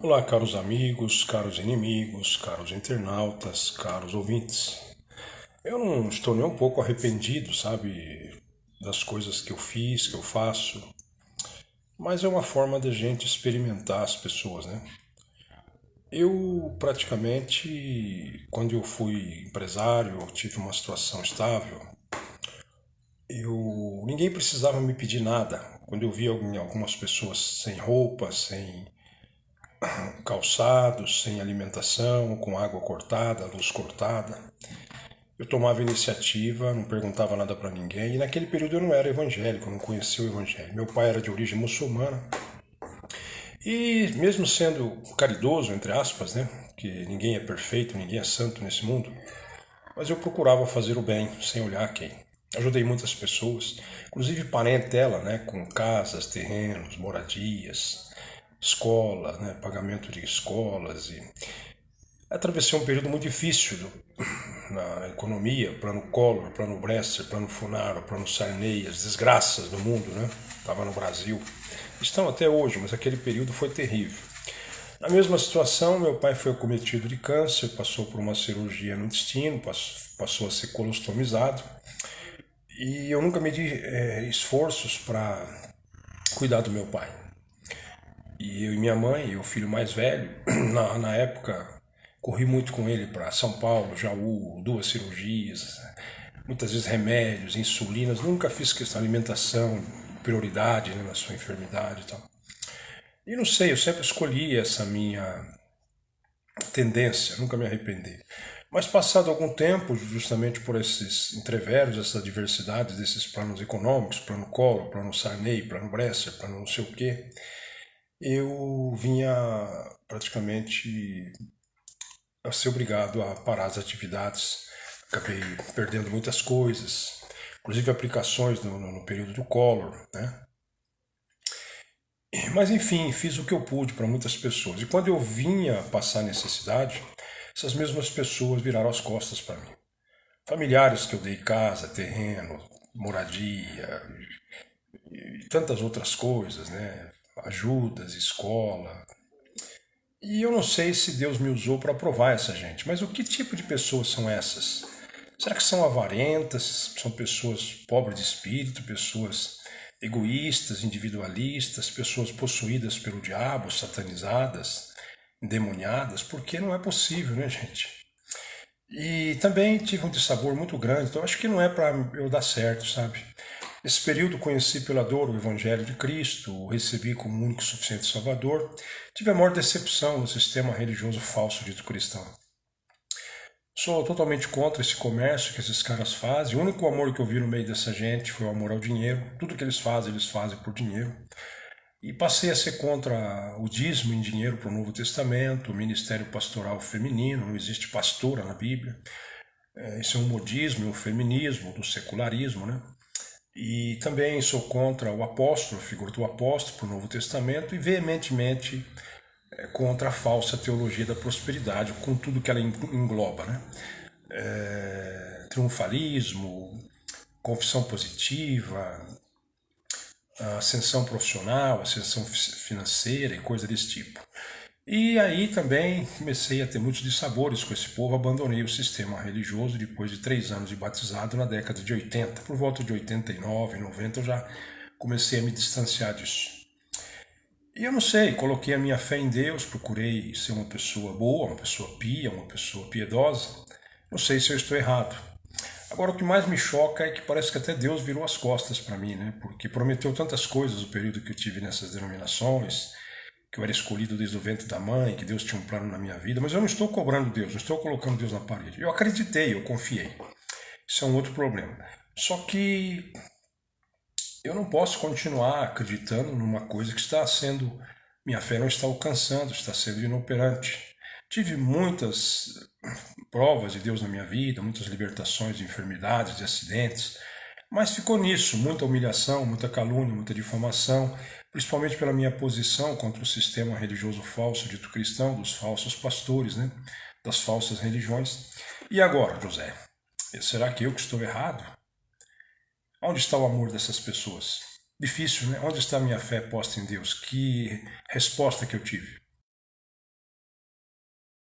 Olá, caros amigos, caros inimigos, caros internautas, caros ouvintes. Eu não estou nem um pouco arrependido, sabe, das coisas que eu fiz, que eu faço, mas é uma forma da gente experimentar as pessoas, né? Eu praticamente, quando eu fui empresário, eu tive uma situação estável, ninguém precisava me pedir nada. Quando eu via algumas pessoas sem roupa, sem calçados, sem alimentação, com água cortada, luz cortada, eu tomava iniciativa, não perguntava nada para ninguém. E naquele período eu não era evangélico, não conhecia o evangelho. Meu pai era de origem muçulmana. E mesmo sendo caridoso, entre aspas, né? Que ninguém é perfeito, ninguém é santo nesse mundo. Mas eu procurava fazer o bem, sem olhar quem. Ajudei muitas pessoas, inclusive parentela, né? Com casas, terrenos, moradias, escola, né? Pagamento de escolas. E atravessei um período muito difícil na economia, plano Collor, plano Bresser, plano Funaro, plano Sarney, as desgraças do mundo, né? Estava no Brasil. Estão até hoje, mas aquele período foi terrível. Na mesma situação, meu pai foi acometido de câncer, passou por uma cirurgia no intestino, passou a ser colostomizado. E eu nunca medi esforços para cuidar do meu pai. E eu e minha mãe, o filho mais velho, na época, corri muito com ele para São Paulo, Jaú, 2 cirurgias, muitas vezes remédios, insulinas. Nunca fiz questão de alimentação, prioridade, né, na sua enfermidade e tal. E não sei, eu sempre escolhi essa minha tendência, nunca me arrependi. Mas passado algum tempo, justamente por esses entreveros, essas diversidades desses planos econômicos, plano Collor, plano Sarney, plano Bresser, plano não sei o quê, eu vinha praticamente a ser obrigado a parar as atividades. Acabei perdendo muitas coisas, inclusive aplicações no período do Collor, né? Mas enfim, fiz o que eu pude para muitas pessoas. E quando eu vinha passar necessidade, essas mesmas pessoas viraram as costas para mim. Familiares que eu dei casa, terreno, moradia e tantas outras coisas, né? Ajudas, escola. E eu não sei se Deus me usou para provar essa gente, mas o que tipo de pessoas são essas? Será que são avarentas? São pessoas pobres de espírito, pessoas egoístas, individualistas, pessoas possuídas pelo diabo, satanizadas, endemoniadas? Porque não é possível, né, gente? E também tive um dissabor muito grande, então acho que não é para eu dar certo, sabe? Nesse período conheci pela dor o Evangelho de Cristo, o recebi como único e suficiente Salvador. Tive a maior decepção no sistema religioso falso dito cristão. Sou totalmente contra esse comércio que esses caras fazem. O único amor que eu vi no meio dessa gente foi o amor ao dinheiro. Tudo que eles fazem por dinheiro. E passei a ser contra o dízimo em dinheiro para o Novo Testamento, o ministério pastoral feminino, não existe pastora na Bíblia. Isso é um modismo, um feminismo, do secularismo, né? E também sou contra o apóstolo, a figura do apóstolo para o Novo Testamento e veementemente contra a falsa teologia da prosperidade, com tudo que ela engloba, né? Triunfalismo, confissão positiva, ascensão profissional, ascensão financeira e coisa desse tipo. E aí também comecei a ter muitos dissabores com esse povo, abandonei o sistema religioso depois de 3 anos de batizado na década de 80. Por volta de 89, 90 eu já comecei a me distanciar disso. E eu não sei, coloquei a minha fé em Deus, procurei ser uma pessoa boa, uma pessoa pia, uma pessoa piedosa. Não sei se eu estou errado. Agora, o que mais me choca é que parece que até Deus virou as costas para mim, né? Porque prometeu tantas coisas no período que eu tive nessas denominações, que eu era escolhido desde o ventre da mãe, que Deus tinha um plano na minha vida, mas eu não estou cobrando Deus, não estou colocando Deus na parede. Eu acreditei, eu confiei. Isso é um outro problema. Só que eu não posso continuar acreditando numa coisa que está sendo, minha fé não está alcançando, está sendo inoperante. Tive muitas provas de Deus na minha vida, muitas libertações de enfermidades, de acidentes, mas ficou nisso, muita humilhação, muita calúnia, muita difamação, principalmente pela minha posição contra o sistema religioso falso, dito cristão, dos falsos pastores, né? Das falsas religiões. E agora, José? Será que eu que estou errado? Onde está o amor dessas pessoas? Difícil, né? Onde está a minha fé posta em Deus? Que resposta que eu tive?